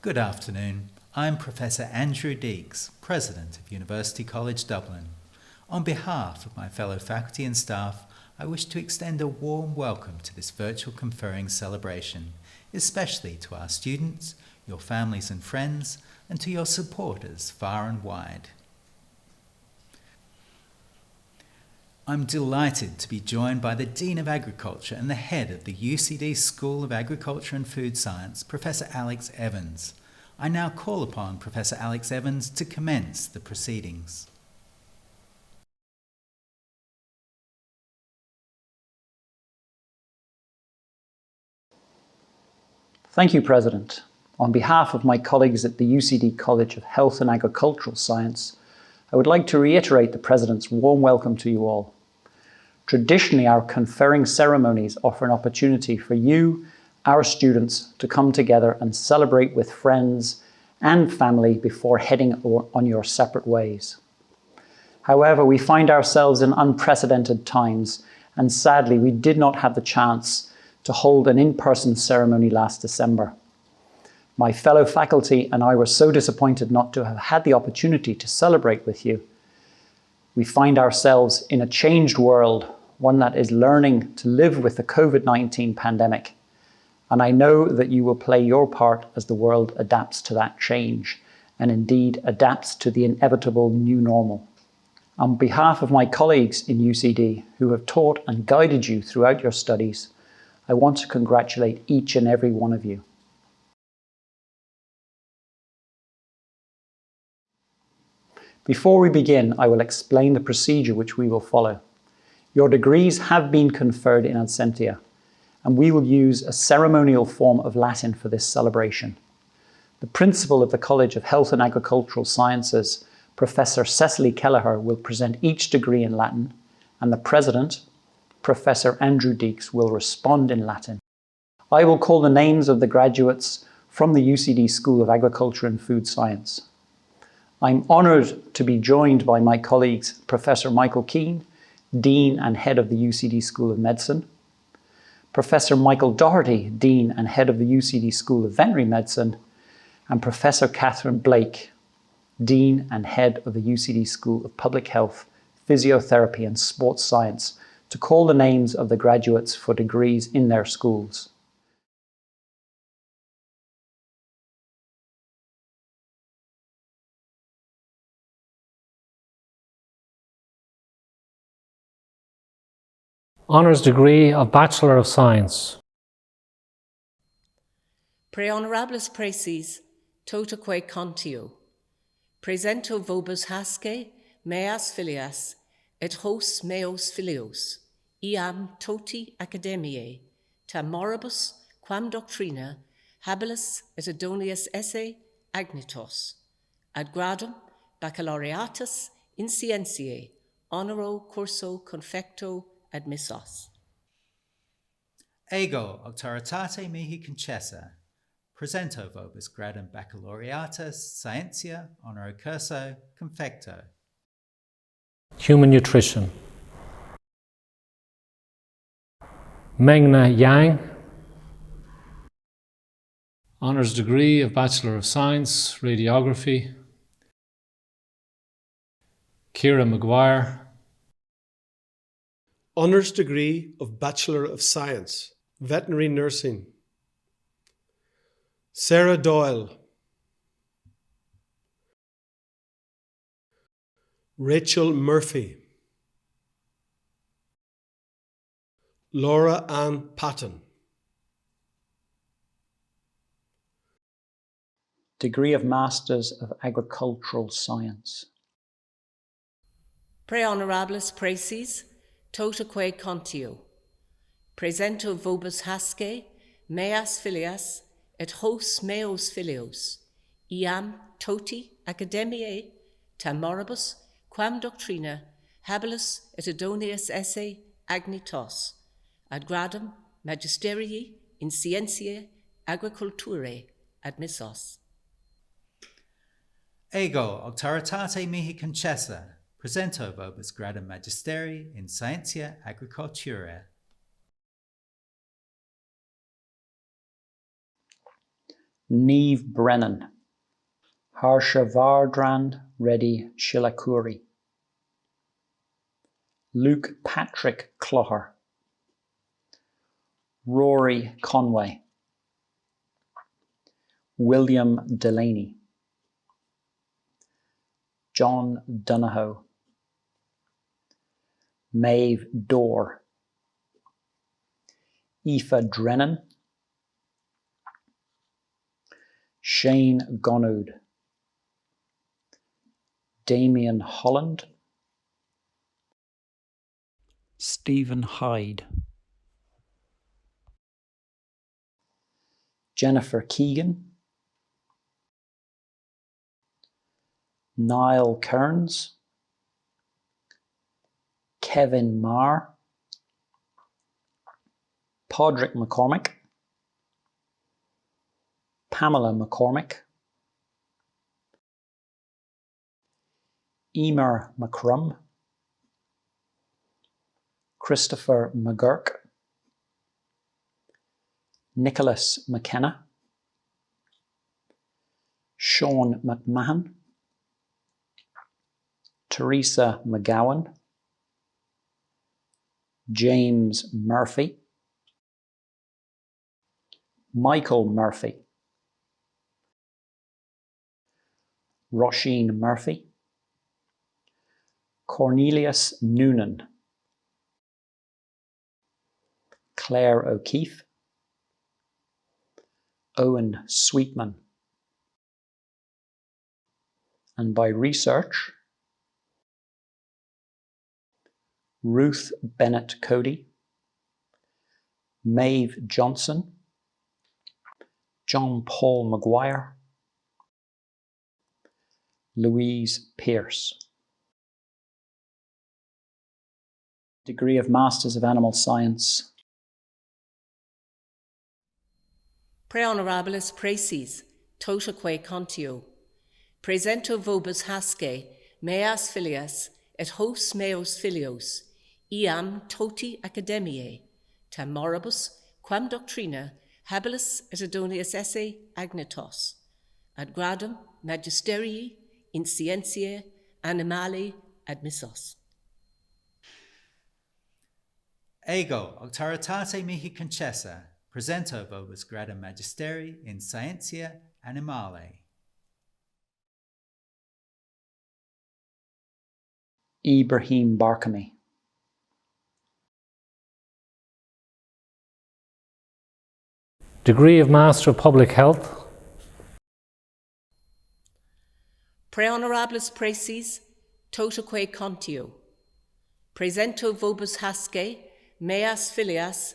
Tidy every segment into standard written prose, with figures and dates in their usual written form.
Good afternoon. I'm Professor Andrew Deeks, President of University College Dublin. On behalf of my fellow faculty and staff, I wish to extend a warm welcome to this virtual conferring celebration, especially to our students, your families and friends, and to your supporters far and wide. I'm delighted to be joined by the Dean of Agriculture and the head of the UCD School of Agriculture and Food Science, Professor Alex Evans. I now call upon Professor Alex Evans to commence the proceedings. Thank you, President. On behalf of my colleagues at the UCD College of Health and Agricultural Science, I would like to reiterate the President's warm welcome to you all. Traditionally, our conferring ceremonies offer an opportunity for you, our students, to come together and celebrate with friends and family before heading on your separate ways. However, we find ourselves in unprecedented times, and sadly, we did not have the chance to hold an in-person ceremony last December. My fellow faculty and I were so disappointed not to have had the opportunity to celebrate with you. We find ourselves in a changed world, one that is learning to live with the COVID-19 pandemic. And I know that you will play your part as the world adapts to that change, and indeed adapts to the inevitable new normal. On behalf of my colleagues in UCD who have taught and guided you throughout your studies, I want to congratulate each and every one of you. Before we begin, I will explain the procedure which we will follow. Your degrees have been conferred in absentia, and we will use a ceremonial form of Latin for this celebration. The Principal of the College of Health and Agricultural Sciences, Professor Cecily Kelleher, will present each degree in Latin, and the President, Professor Andrew Deeks, will respond in Latin. I will call the names of the graduates from the UCD School of Agriculture and Food Science. I'm honoured to be joined by my colleagues, Professor Michael Keane, Dean and Head of the UCD School of Medicine, Professor Michael Doherty, Dean and Head of the UCD School of Veterinary Medicine, and Professor Catherine Blake, Dean and Head of the UCD School of Public Health, Physiotherapy and Sports Science, to call the names of the graduates for degrees in their schools. Honours degree of Bachelor of Science. Pre honorables praeses, totaque contio. Presento vobis hasce, meas filias, et hos meos filios, iam toti academiae, tam moribus, quam doctrina, habilis et idonius esse agnitos, ad gradum baccalaureatus in scientiae, honoro curso confecto admissos. Ego auctoritate mihi concessa. Presento vobis gradum baccalaureatus scientia honoro curso confecto. Human Nutrition. Mengna Yang. Honours degree of Bachelor of Science, Radiography. Ciara Maguire. Honours degree of Bachelor of Science, Veterinary Nursing. Sarah Doyle. Rachel Murphy. Laura Ann Patton. Degree of Masters of Agricultural Science. Pre honorables praeses, totaque contio. Presento vobis hasce, meas filias, et hos meos filios, iam toti academiae, tam moribus, quam doctrina, habilis et idonius esse agnitos, ad gradum magisterii in scientiae agriculturae admissos. Ego auctoritate mihi concessa. Presento vobis gradum magisteri in scientia agriculturae. Niamh Brennan, Harshavardhan Reddy Shilakuri, Luke Patrick Clougher, Rory Conway, William Delaney, John Donohoe, Maeve Dorr, Aoife Drennan, Shane Gonood, Damien Holland, Stephen Hyde, Jennifer Keegan, Niall Kearns, Kevin Marr, Podrick McCormick, Pamela McCormick, Emer McCrum, Christopher McGurk, Nicholas McKenna, Sean McMahon, Teresa McGowan, James Murphy, Michael Murphy, Roisin Murphy, Cornelius Noonan, Claire O'Keefe, Owen Sweetman, and by research, Ruth Bennett Cody, Maeve Johnson, John Paul Maguire, Louise Pierce. Degree of Masters of Animal Science. Pre honorabilis praeses, tota quae contio. Presento vobis hasce, meas filias, et hos meos filios, iam toti academiae, tam moribus, quam doctrina, habilis et idonius esse agnatos, ad gradum magisterii in scientiae animali admissos. Ego auctoritate mihi concessa, presento vobis gradum magisteri in scientia animale. Ibrahim Barkami. Degree of Master of Public Health. Pre honorabilis praeses, tota quae contio. Presento vobis hasce, meas filias,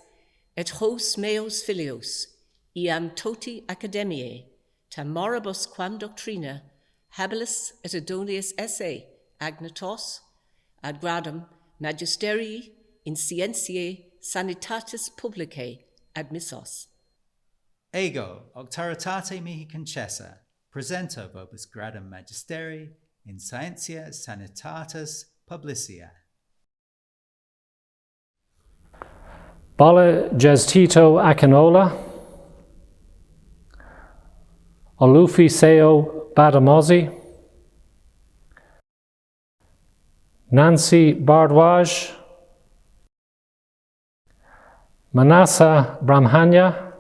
et hos meos filios, iam toti academiae, tam moribus quam doctrina, habilis et idonius esse agnatos, ad gradum magisterii in scientiae sanitatis publicae admissos. Ego auctoritate mihi concessa, presento vobis gradum magisteri in scientia sanitatis publicia. Bola Gestito Akinola, Olufi Seo Badamosi, Nancy Bardwaj, Manasa Brahmanya,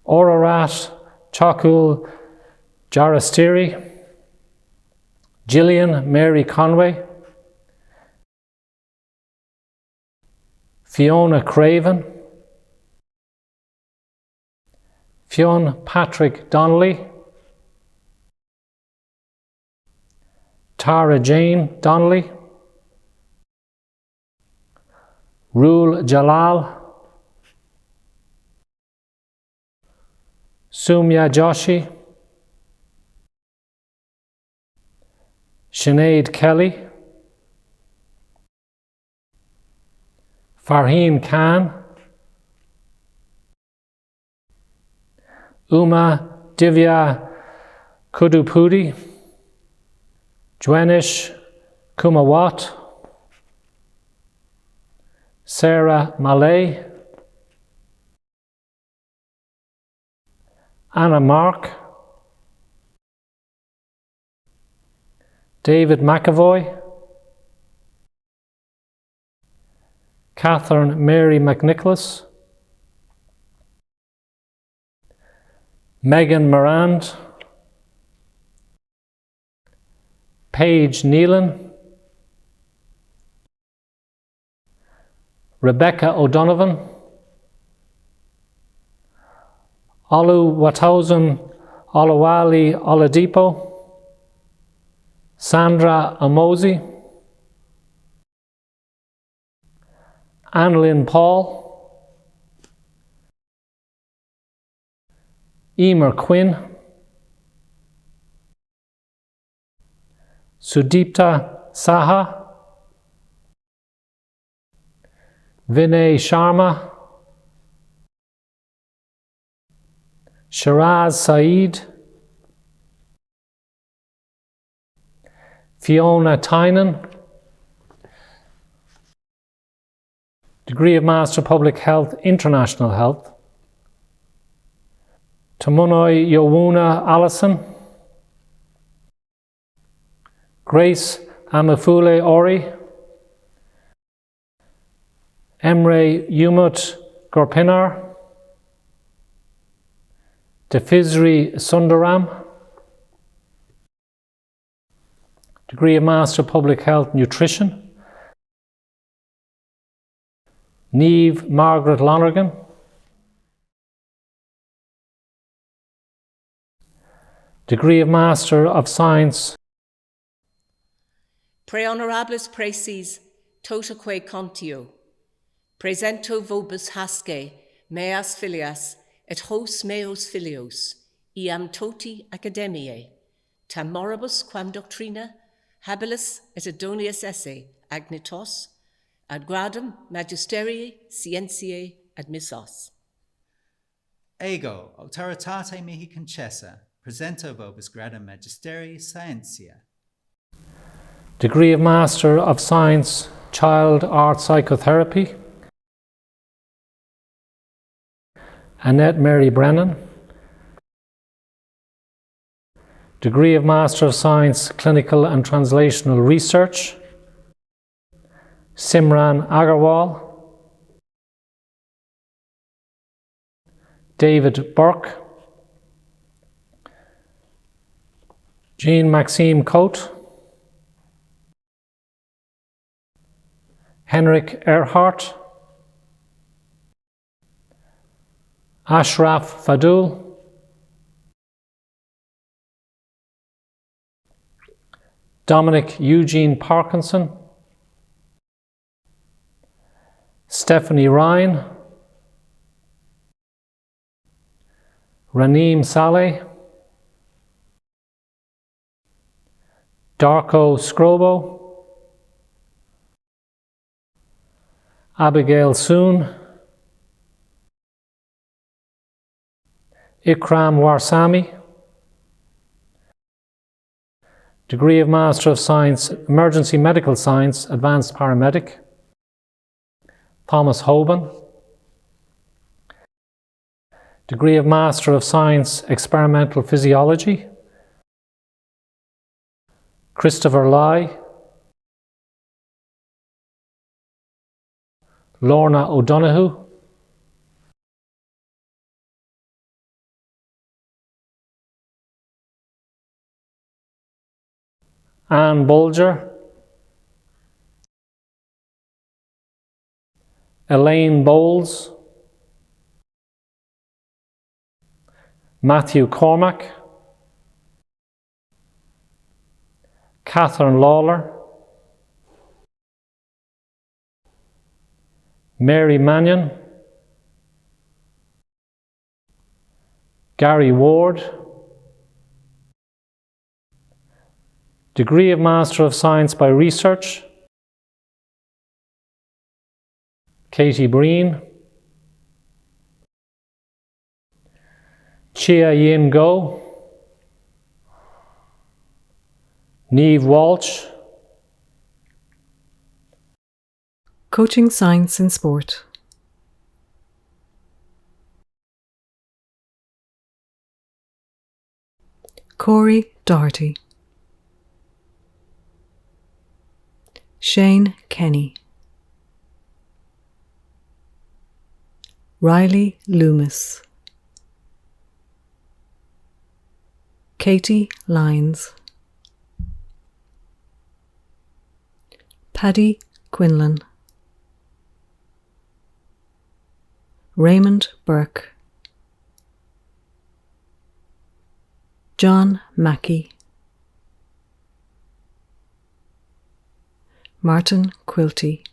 Orarat Chakul Jarastiri, Gillian Mary Conway, Fiona Craven, Fionn Patrick Donnelly, Tara Jane Donnelly, Rul Jalal, Sumya Joshi, Sinead Kelly, Farheen Khan, Uma Divya Kudupudi, Jwenish Kumawat, Sarah Malay, Anna Mark, David McAvoy, Catherine Mary McNicholas, Megan Morand, Paige Nealon, Rebecca O'Donovan, Oluwatosin Olawale Oladipo, Sandra Amosi, Annalyn Paul, Emer Quinn, Sudipta Saha, Vinay Sharma, Shiraz Saeed, Fiona Tynan, degree of Master Public Health, International Health, Tomonoy Yowuna Allison, Grace Amafule Ori, Emre Umut Gorpinar, Defizri Sundaram, degree of Master Public Health, Nutrition, Niamh Margaret Lonergan, degree of Master of Science, Pre honorables preces totaque contio, presento vobis hasce, meas filias, et hos meos filios, iam toti academiae, tam moribus quam doctrina, habilis et idonius esse agnitos, ad gradum magisterii scientiae admissos. Ego, auctoritate mihi concessa, presento vobis gradum magisterii scientia. degree of Master of Science, Child Art Psychotherapy, Annette Mary Brennan, degree of Master of Science, Clinical and Translational Research, Simran Agarwal, David Burke, Jean-Maxime Cote, Henrik Earhart, Ashraf Fadul, Dominic Eugene Parkinson, Stephanie Ryan, Raneem Saleh, Darko Scrobo, Abigail Soon, Ikram Warsami, degree of Master of Science, Emergency Medical Science, Advanced Paramedic, Thomas Hoban, degree of Master of Science, Experimental Physiology, Christopher Lai, Lorna O'Donoghue, Anne Bolger, Elaine Bowles, Matthew Cormack, Catherine Lawler, Mary Mannion, Gary Ward, degree of Master of Science by Research, Katie Breen, Chia Yin Go, Niamh Walsh, Coaching Science in Sport. Corey Doherty, Shane Kenny, Riley Loomis, Katie Lyons, Paddy Quinlan, Raymond Burke, John Mackey, Martin Quilty.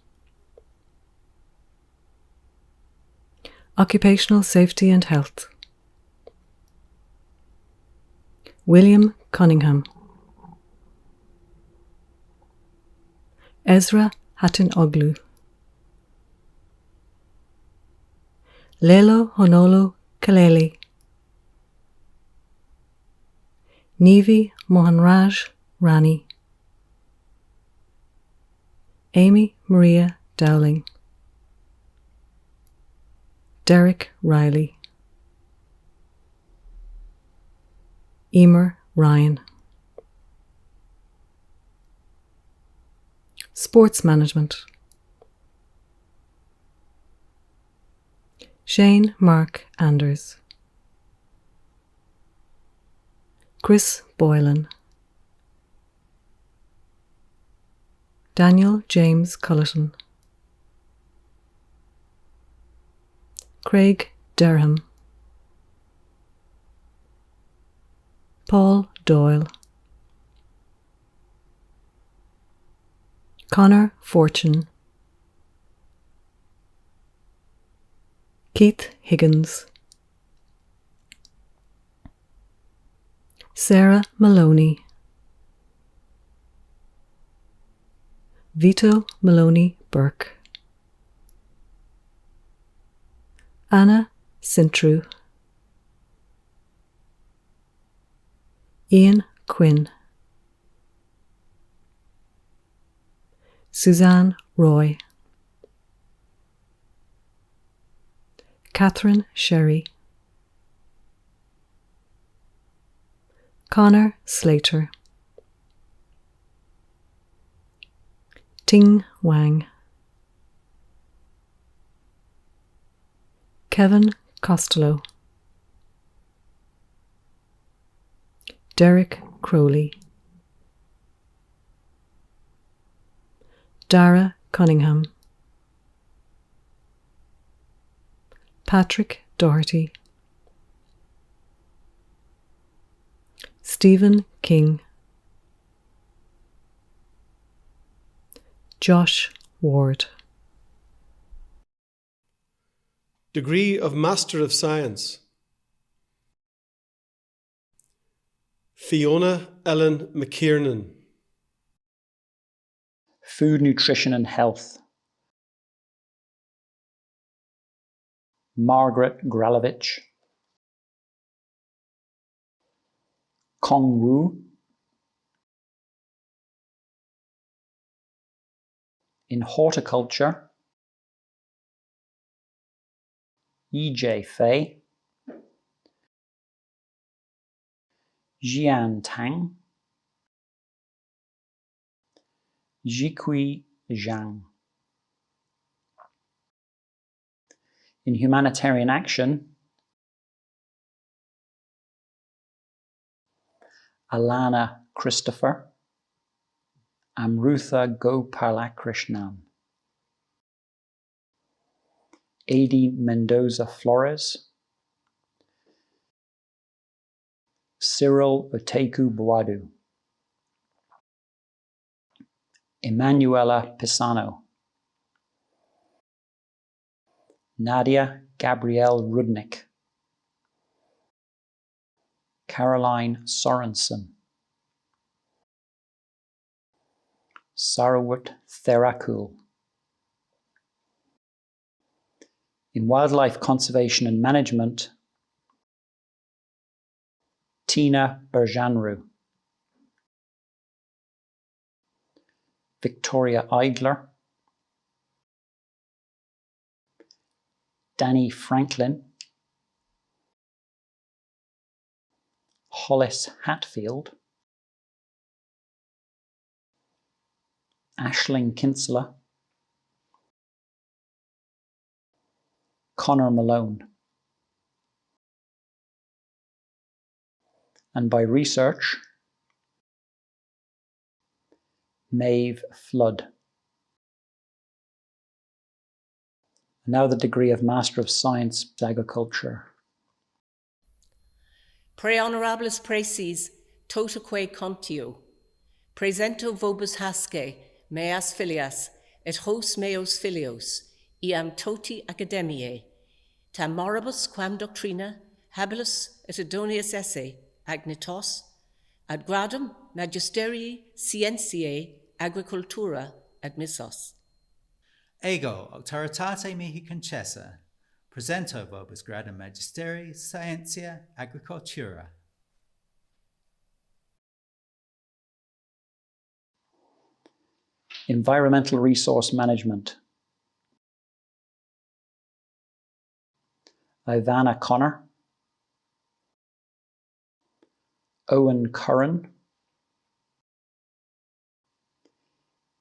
Occupational Safety and Health, William Cunningham, Ezra Hattin-Oglu, Lelo Honolo Kaleli, Nevi Mohanraj Rani, Amy Maria Dowling, Derek Riley, Emer Ryan. Sports Management, Shane Mark Anders, Chris Boylan, Daniel James Culleton, Craig Derham, Paul Doyle, Connor Fortune, Keith Higgins, Sarah Maloney, Vito Maloney Burke, Anna Sintru, Ian Quinn, Suzanne Roy, Catherine Sherry, Connor Slater, Ting Wang, Kevin Costello, Derek Crowley, Dara Cunningham, Patrick Doherty, Stephen King, Josh Ward. Degree of Master of Science, Fiona Ellen McKiernan, Food, Nutrition and Health, Margaret Gralovich, Kong Wu, in Horticulture, E.J. Fei, Jian Tang, Jikui Zhang. In Humanitarian Action, Alana Christopher, Amrutha Gopalakrishnan, Adi Mendoza Flores, Cyril Oteku Boadu, Emanuela Pisano, Nadia Gabrielle Rudnick, Caroline Sorensen, Sarawat Therakul. In Wildlife Conservation and Management, Tina Berjanru, Victoria Eidler, Danny Franklin, Hollis Hatfield, Aisling Kinsella, Conor Malone. And by research, Maeve Flood. And now the degree of Master of Science, Agriculture. Pre honorables praeses totaque contio, presento vobis hasce, meas filias, et hos meos filios, iam toti academiae, tam moribus quam doctrina, habilis et idonius esse, agnitos, ad gradum magisterii scientiae agricultura admissos. Ego auctoritate mihi concessa, presento vobis gradum magisteri scientia agricultura. Environmental Resource Management. Ivana Connor, Owen Curran,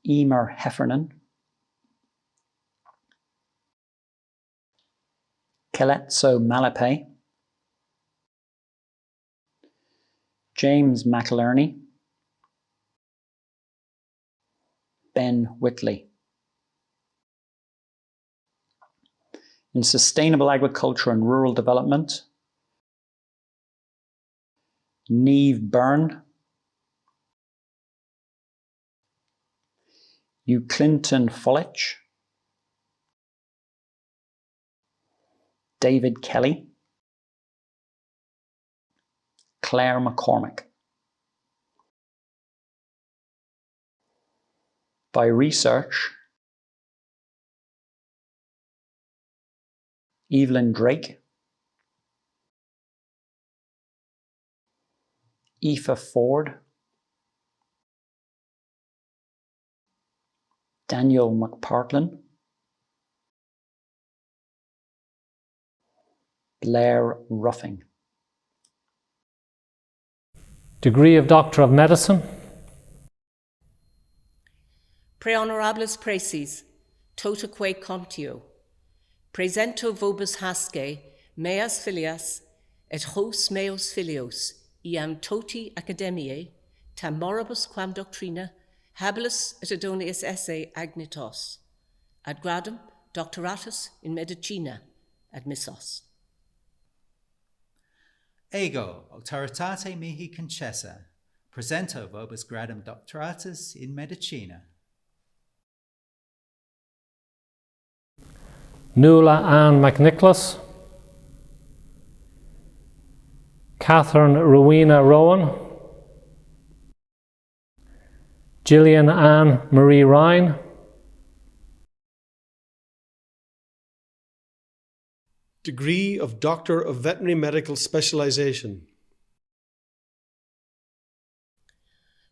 Emer Heffernan, Keletso Malape, James McIlerney, Ben Whitley. In Sustainable Agriculture and Rural Development, Niamh Byrne, Hugh Clinton Folich, David Kelly, Claire McCormick. By research, Evelyn Drake, Aoife Ford, Daniel McPartlin, Blair Ruffing. Degree of Doctor of Medicine. Pre honorables praeses totaque contio, presento vobis hasce, meas filias, et hos meos filios, iam toti academiae, tam moribus quam doctrina, habilis et idonius esse agnitos, ad gradum doctoratus in medicina admissos. Ego auctoritate mihi concessa, presento vobis gradum doctoratus in medicina. Nuala Ann McNicholas, Catherine Rowena Rowan, Gillian Ann Marie Ryan, Degree of Doctor of Veterinary Medical Specialization.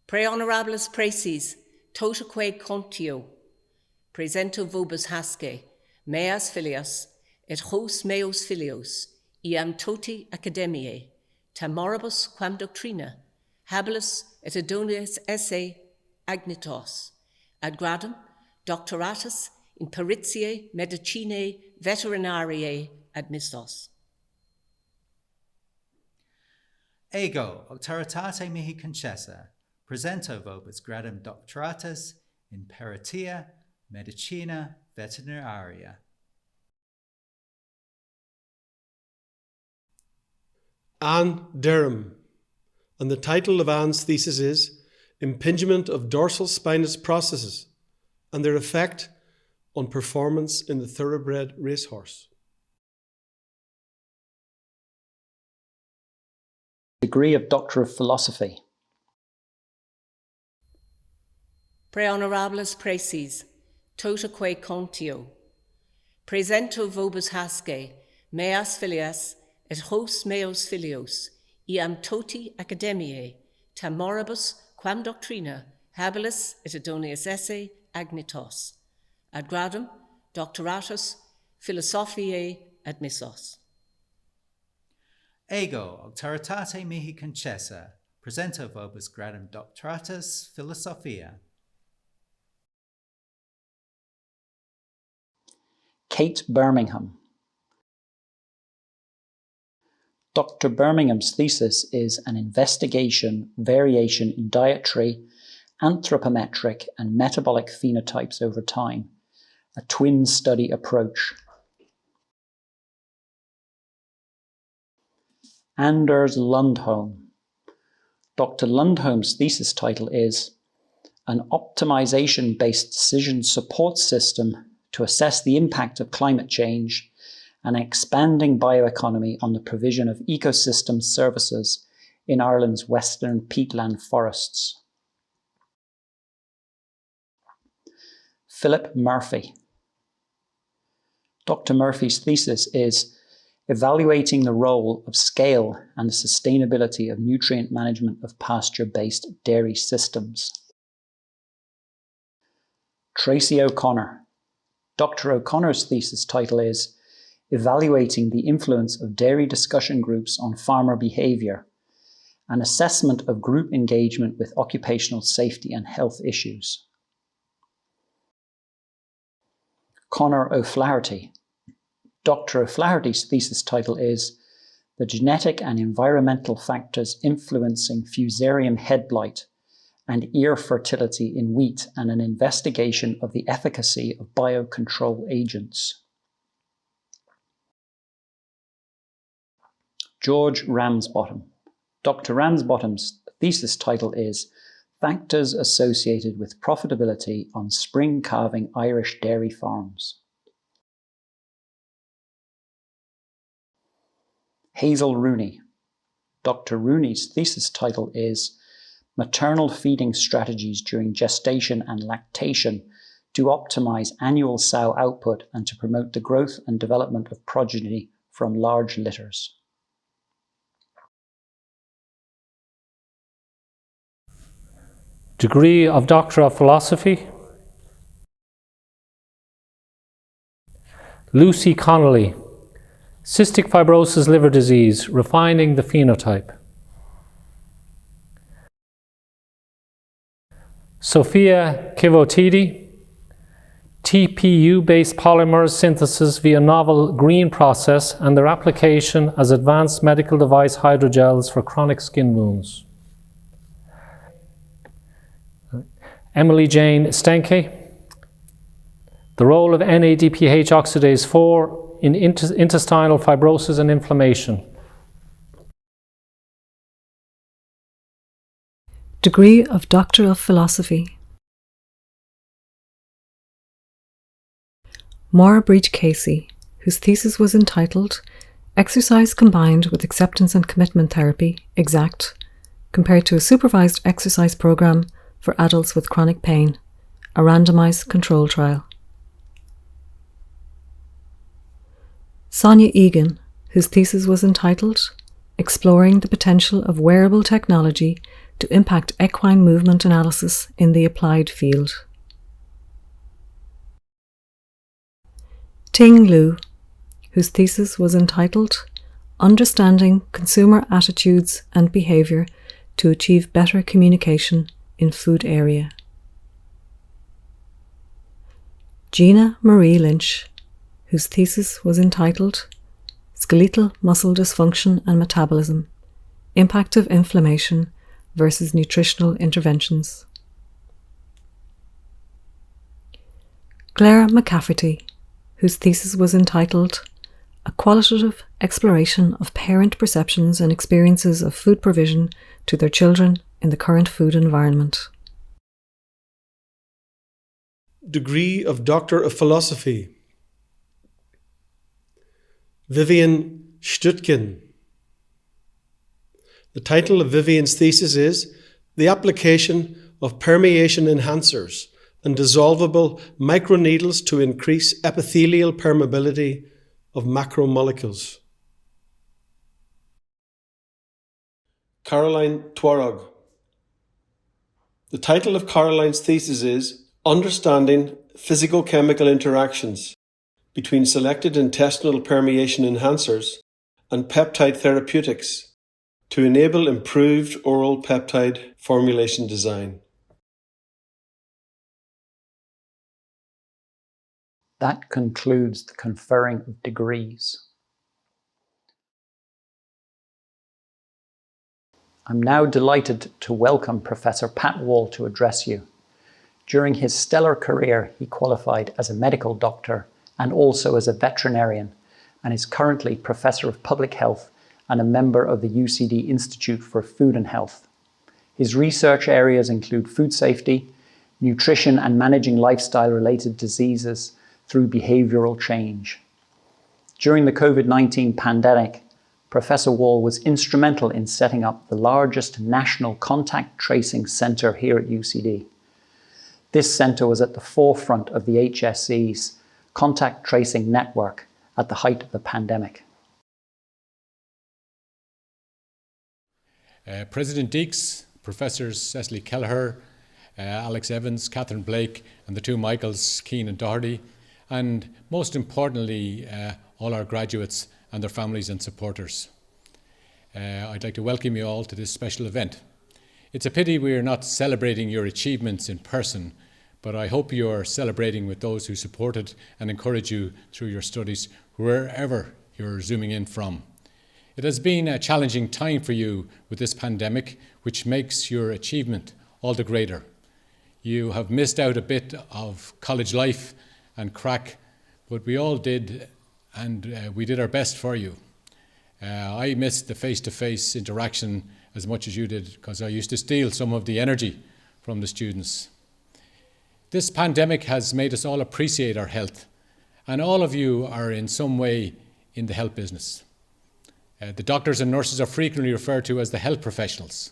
Pre honorables praeses totaque contio, presento vobis hasce, meas filias, et hos meos filios, iam toti academiae, tam moribus quam doctrina, habilis et idonius esse agnitos, ad gradum doctoratus in peritiae medicinae veterinariae admissos. Ego auctoritate mihi concessa, presento vobis gradum doctoratus in peritia medicina veterinariae. Anne Derham, and the title of Anne's thesis is Impingement of Dorsal Spinous Processes and Their Effect on Performance in the Thoroughbred Racehorse. Degree of Doctor of Philosophy. Pre honorables praeses totaque contio, presento vobis hasce, meas filias, et hos meos filios, iam toti academiae, tam moribus quam doctrina, habilis et idonius esse agnitos, ad gradum doctoratus philosophiae admissos. Ego auctoritate mihi concessa, presento vobis gradum doctoratus philosophia. Kate Birmingham. Dr. Birmingham's thesis is an investigation variation in dietary, anthropometric and metabolic phenotypes over time, a twin study approach. Anders Lundholm. Dr. Lundholm's thesis title is an optimization-based decision support system to assess the impact of climate change and expanding bioeconomy on the provision of ecosystem services in Ireland's western peatland forests. Philip Murphy. Dr. Murphy's thesis is evaluating the role of scale and the sustainability of nutrient management of pasture-based dairy systems. Tracy O'Connor. Dr. O'Connor's thesis title is Evaluating the Influence of Dairy Discussion Groups on Farmer Behaviour, an assessment of group engagement with occupational safety and health issues. Conor O'Flaherty. Dr. O'Flaherty's thesis title is The Genetic and Environmental Factors Influencing Fusarium Head Blight and Ear Fertility in Wheat and an Investigation of the Efficacy of Biocontrol Agents. George Ramsbottom. Dr. Ramsbottom's thesis title is Factors Associated with Profitability on Spring Calving Irish Dairy Farms. Hazel Rooney. Dr. Rooney's thesis title is Maternal Feeding Strategies During Gestation and Lactation to Optimize Annual Sow Output and to Promote the Growth and Development of Progeny from Large Litters. Degree of Doctor of Philosophy. Lucy Connolly. Cystic fibrosis liver disease, refining the phenotype. Sophia Kivotidi. TPU-based polymers synthesis via novel green process and their application as advanced medical device hydrogels for chronic skin wounds. Emily Jane Stenke. The role of NADPH oxidase 4 in intestinal fibrosis and inflammation. Degree of Doctor of Philosophy. Maura Breach Casey, whose thesis was entitled Exercise Combined with Acceptance and Commitment Therapy, EXACT, compared to a supervised exercise program for adults with chronic pain, a randomized control trial. Sonia Egan, whose thesis was entitled Exploring the Potential of Wearable Technology to Impact Equine Movement Analysis in the Applied Field. Ting Liu, whose thesis was entitled Understanding Consumer Attitudes and Behaviour to Achieve Better Communication in Food Area. Gina Marie Lynch, whose thesis was entitled Skeletal Muscle Dysfunction and Metabolism, Impact of Inflammation versus Nutritional Interventions. Clara McCafferty, whose thesis was entitled A Qualitative Exploration of Parent Perceptions and Experiences of Food Provision to Their Children in the Current Food Environment. Degree of Doctor of Philosophy. Vivian Stutkin. The title of Vivian's thesis is The Application of Permeation Enhancers and Dissolvable Microneedles to Increase Epithelial Permeability of Macromolecules. Caroline Twarog. The title of Caroline's thesis is Understanding Physicochemical Interactions between Selected Intestinal Permeation Enhancers and peptide therapeutics to enable improved oral peptide formulation design. That concludes the conferring of degrees. I'm now delighted to welcome Professor Pat Wall to address you. During his stellar career, he qualified as a medical doctor and also as a veterinarian, and is currently Professor of Public Health and a member of the UCD Institute for Food and Health. His research areas include food safety, nutrition and managing lifestyle-related diseases through behavioural change. During the COVID-19 pandemic, Professor Wall was instrumental in setting up the largest national contact tracing centre here at UCD. This centre was at the forefront of the HSE's contact tracing network at the height of the pandemic. President Deeks, Professors Cecily Kelleher, Alex Evans, Catherine Blake, and the two Michaels, Keane and Doherty, and most importantly, all our graduates and their families and supporters. I'd like to welcome you all to this special event. It's a pity we are not celebrating your achievements in person, but I hope you are celebrating with those who supported and encourage you through your studies, wherever you're zooming in from. It has been a challenging time for you with this pandemic, which makes your achievement all the greater. You have missed out a bit of college life and crack, but we all did, and we did our best for you. I missed the face-to-face interaction as much as you did, because I used to steal some of the energy from the students. This pandemic has made us all appreciate our health, and all of you are in some way in the health business. The doctors and nurses are frequently referred to as the health professionals,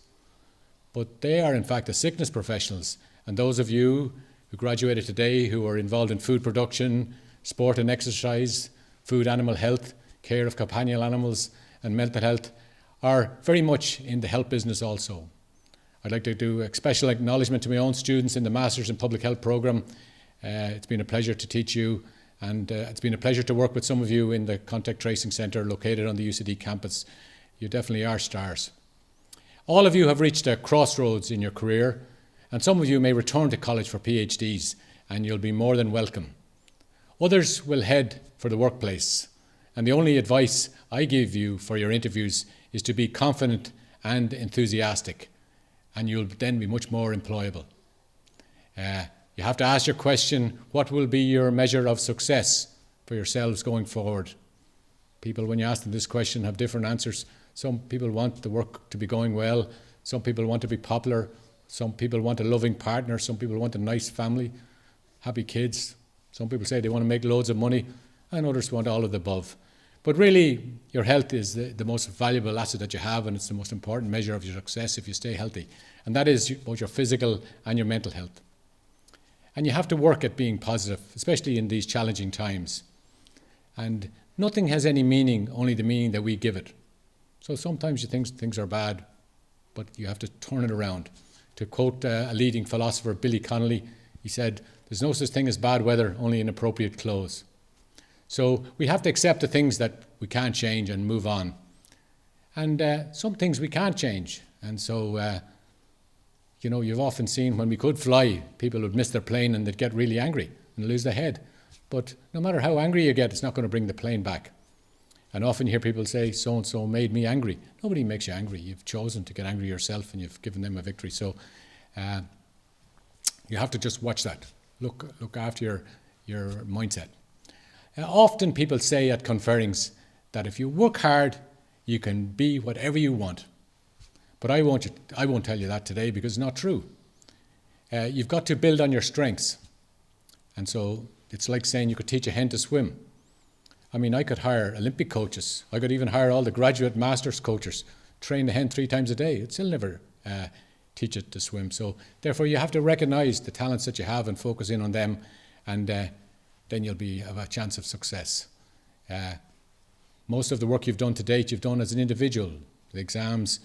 but they are in fact the sickness professionals, and those of you who graduated today who are involved in food production, sport and exercise, food animal health, care of companion animals and mental health are very much in the health business also. I'd like to do a special acknowledgement to my own students in the Masters in Public Health programme. It's been a pleasure to teach you, and it's been a pleasure to work with some of you in the Contact Tracing Centre located on the UCD campus. You definitely are stars. All of you have reached a crossroads in your career, and some of you may return to college for PhDs, and you'll be more than welcome. Others will head for the workplace, and the only advice I give you for your interviews is to be confident and enthusiastic, and you'll then be much more employable. You have to ask your question, what will be your measure of success for yourselves going forward? People, when you ask them this question, have different answers. Some people want the work to be going well. Some people want to be popular. Some people want a loving partner. Some people want a nice family, happy kids. Some people say they want to make loads of money, and others want all of the above. But really, your health is the most valuable asset that you have, and it's the most important measure of your success if you stay healthy. And that is both your physical and your mental health. And you have to work at being positive, especially in these challenging times. And nothing has any meaning, only the meaning that we give it. So sometimes you think things are bad, but you have to turn it around. To quote a leading philosopher, Billy Connolly, he said, "There's no such thing as bad weather, only inappropriate clothes." So we have to accept the things that we can't change and move on. And some things we can't change. And so, you've often seen when we could fly, people would miss their plane and they'd get really angry and lose their head. But no matter how angry you get, it's not going to bring the plane back. And often you hear people say, so-and-so made me angry. Nobody makes you angry. You've chosen to get angry yourself and you've given them a victory. So you have to just watch that. Look after your mindset. Often people say at conferrings that if you work hard, you can be whatever you want. But I won't tell you that today because it's not true. You've got to build on your strengths. And so it's like saying you could teach a hen to swim. I mean, I could hire Olympic coaches. I could even hire all the graduate masters coaches, train the hen 3 times a day. It'd still never teach it to swim. So therefore you have to recognize the talents that you have and focus in on them, and then you'll have a chance of success. Most of the work you've done to date, you've done as an individual. The exams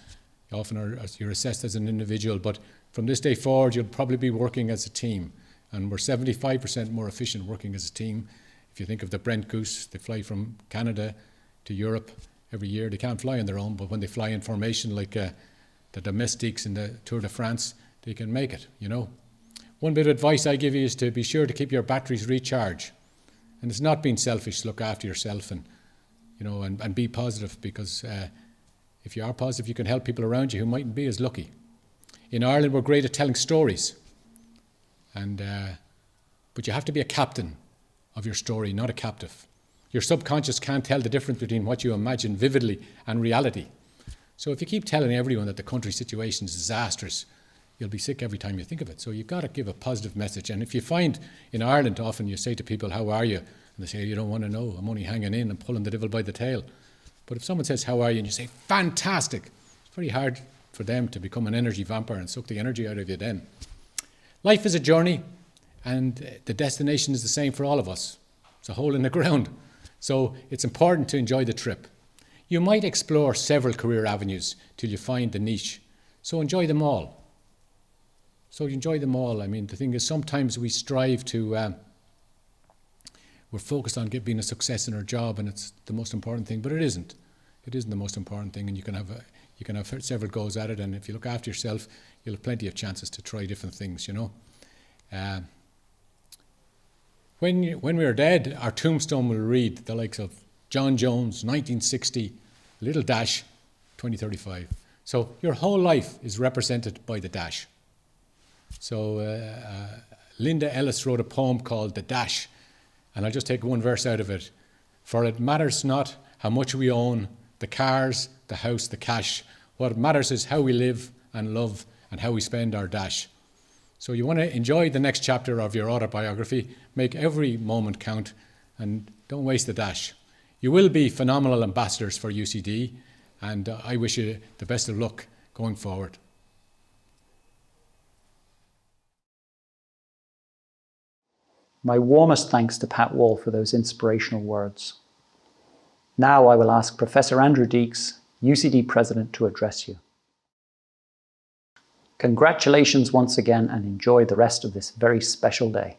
often you're assessed as an individual, but from this day forward, you'll probably be working as a team. And we're 75% more efficient working as a team. If you think of the Brent Goose, they fly from Canada to Europe every year. They can't fly on their own, but when they fly in formation like the domestiques in the Tour de France, they can make it, you know. One bit of advice I give you is to be sure to keep your batteries recharged. And it's not being selfish, look after yourself and, you know, and be positive, because if you are positive, you can help people around you who mightn't be as lucky. In Ireland, we're great at telling stories. But you have to be a captain of your story, not a captive. Your subconscious can't tell the difference between what you imagine vividly and reality. So if you keep telling everyone that the country situation is disastrous, you'll be sick every time you think of it. So you've got to give a positive message. And if you find in Ireland, often you say to people, how are you? And they say, you don't want to know. I'm only hanging in and pulling the devil by the tail. But if someone says, how are you? And you say, fantastic. It's pretty hard for them to become an energy vampire and suck the energy out of you then. Life is a journey, and the destination is the same for all of us. It's a hole in the ground. So it's important to enjoy the trip. You might explore several career avenues till you find the niche. So enjoy them all. I mean, the thing is, sometimes we strive to, we're focused on being a success in our job, and it's the most important thing, but it isn't. It isn't the most important thing, and you can have several goes at it, and if you look after yourself, you'll have plenty of chances to try different things, you know. When we're dead, our tombstone will read the likes of John Jones, 1960, little dash, 2035. So your whole life is represented by the dash. So Linda Ellis wrote a poem called The Dash, and I'll just take one verse out of it. For it matters not how much we own, the cars, the house, the cash. What matters is how we live and love and how we spend our dash. So you want to enjoy the next chapter of your autobiography, make every moment count, and don't waste the dash. You will be phenomenal ambassadors for UCD, and I wish you the best of luck going forward. My warmest thanks to Pat Wall for those inspirational words. Now I will ask Professor Andrew Deeks, UCD President, to address you. Congratulations once again, and enjoy the rest of this very special day.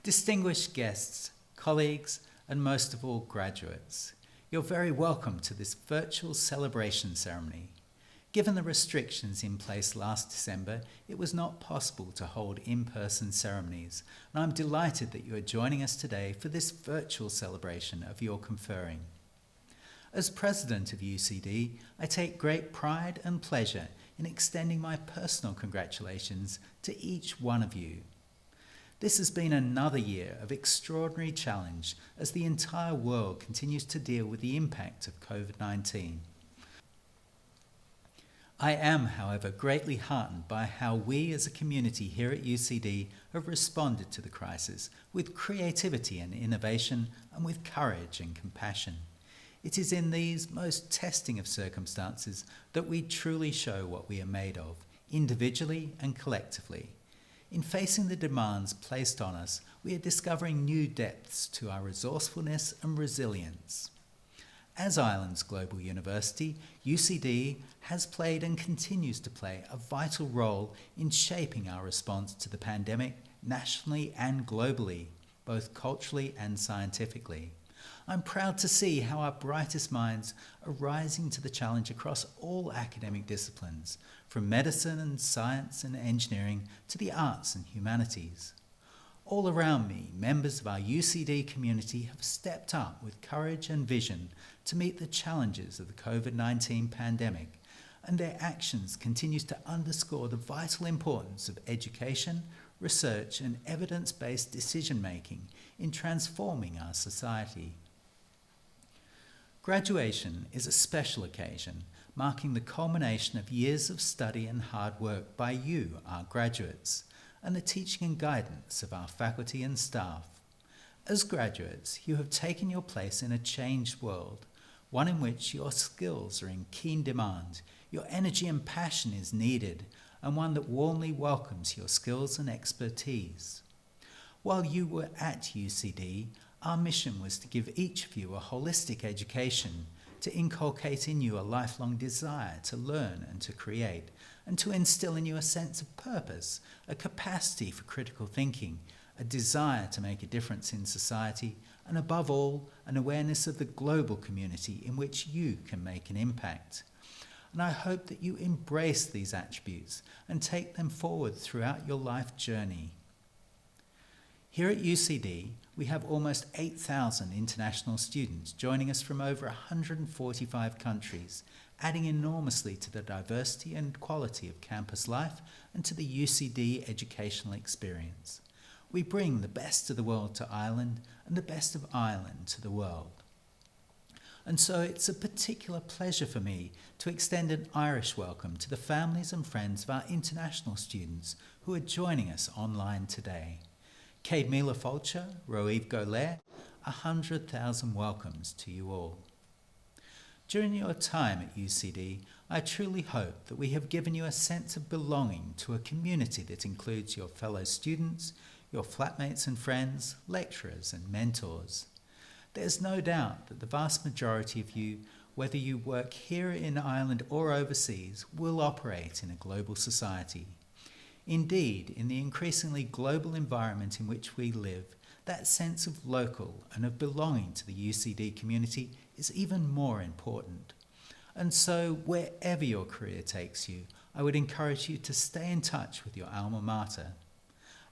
Distinguished guests, colleagues, and most of all graduates, you're very welcome to this virtual celebration ceremony. Given the restrictions in place last December, it was not possible to hold in-person ceremonies, and I'm delighted that you are joining us today for this virtual celebration of your conferring. As President of UCD, I take great pride and pleasure in extending my personal congratulations to each one of you. This has been another year of extraordinary challenge as the entire world continues to deal with the impact of COVID-19. I am, however, greatly heartened by how we as a community here at UCD have responded to the crisis with creativity and innovation, and with courage and compassion. It is in these most testing of circumstances that we truly show what we are made of, individually and collectively. In facing the demands placed on us, we are discovering new depths to our resourcefulness and resilience. As Ireland's global university, UCD has played and continues to play a vital role in shaping our response to the pandemic nationally and globally, both culturally and scientifically. I'm proud to see how our brightest minds are rising to the challenge across all academic disciplines, from medicine and science and engineering to the arts and humanities. All around me, members of our UCD community have stepped up with courage and vision to meet the challenges of the COVID-19 pandemic, and their actions continue to underscore the vital importance of education, research and evidence-based decision-making in transforming our society. Graduation is a special occasion, marking the culmination of years of study and hard work by you, our graduates, and the teaching and guidance of our faculty and staff. As graduates, you have taken your place in a changed world, one in which your skills are in keen demand, your energy and passion is needed, and one that warmly welcomes your skills and expertise. While you were at UCD, our mission was to give each of you a holistic education to inculcate in you a lifelong desire to learn and to create, and to instill in you a sense of purpose, a capacity for critical thinking, a desire to make a difference in society, and above all, an awareness of the global community in which you can make an impact. And I hope that you embrace these attributes and take them forward throughout your life journey. Here at UCD, we have almost 8,000 international students joining us from over 145 countries, adding enormously to the diversity and quality of campus life and to the UCD educational experience. We bring the best of the world to Ireland and the best of Ireland to the world. And so it's a particular pleasure for me to extend an Irish welcome to the families and friends of our international students who are joining us online today. Céad Míle Fáilte, Roíomh Go Léir, 100,000 welcomes to you all. During your time at UCD, I truly hope that we have given you a sense of belonging to a community that includes your fellow students, your flatmates and friends, lecturers and mentors. There's no doubt that the vast majority of you, whether you work here in Ireland or overseas, will operate in a global society. Indeed, in the increasingly global environment in which we live, that sense of local and of belonging to the UCD community is even more important. And so, wherever your career takes you, I would encourage you to stay in touch with your alma mater.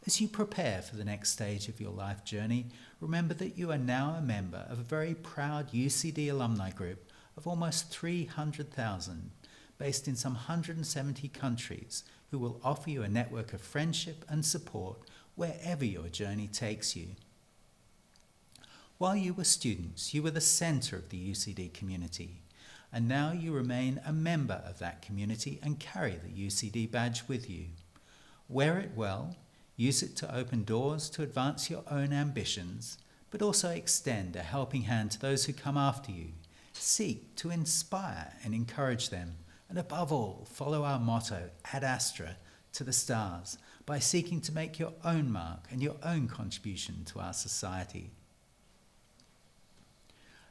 As you prepare for the next stage of your life journey, remember that you are now a member of a very proud UCD alumni group of almost 300,000, based in some 170 countries, who will offer you a network of friendship and support wherever your journey takes you. While you were students, you were the centre of the UCD community, and now you remain a member of that community and carry the UCD badge with you. Wear it well, use it to open doors to advance your own ambitions, but also extend a helping hand to those who come after you. Seek to inspire and encourage them, and above all, follow our motto, Ad Astra, to the stars, by seeking to make your own mark and your own contribution to our society.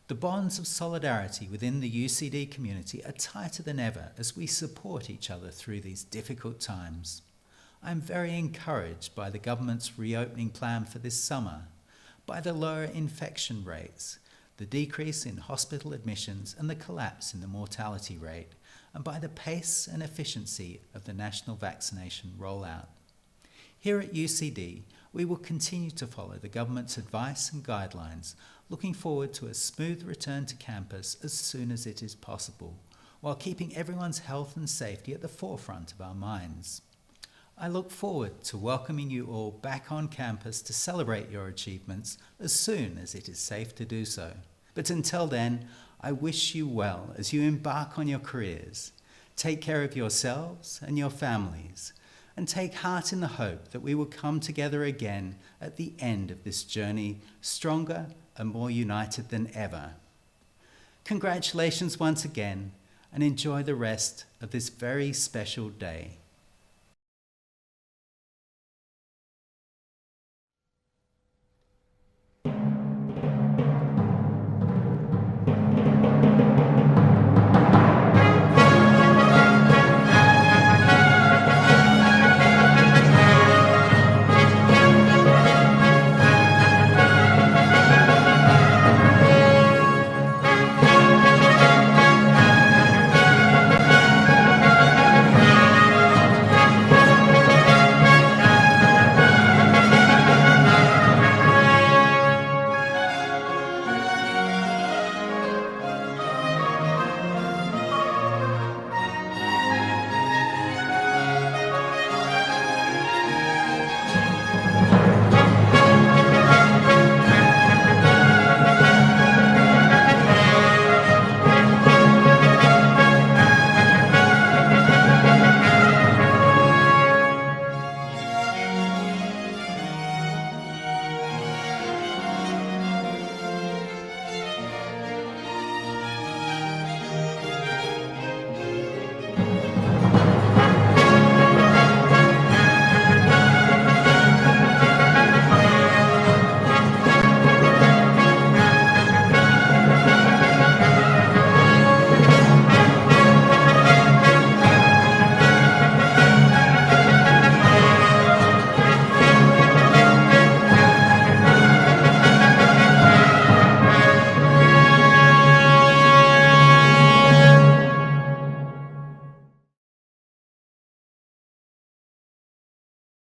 The bonds of solidarity within the UCD community are tighter than ever as we support each other through these difficult times. I am very encouraged by the government's reopening plan for this summer, by the lower infection rates, the decrease in hospital admissions and the collapse in the mortality rate, and by the pace and efficiency of the national vaccination rollout. Here at UCD, we will continue to follow the government's advice and guidelines, looking forward to a smooth return to campus as soon as it is possible, while keeping everyone's health and safety at the forefront of our minds. I look forward to welcoming you all back on campus to celebrate your achievements as soon as it is safe to do so. But until then, I wish you well as you embark on your careers. Take care of yourselves and your families, and take heart in the hope that we will come together again at the end of this journey, stronger and more united than ever. Congratulations once again, and enjoy the rest of this very special day.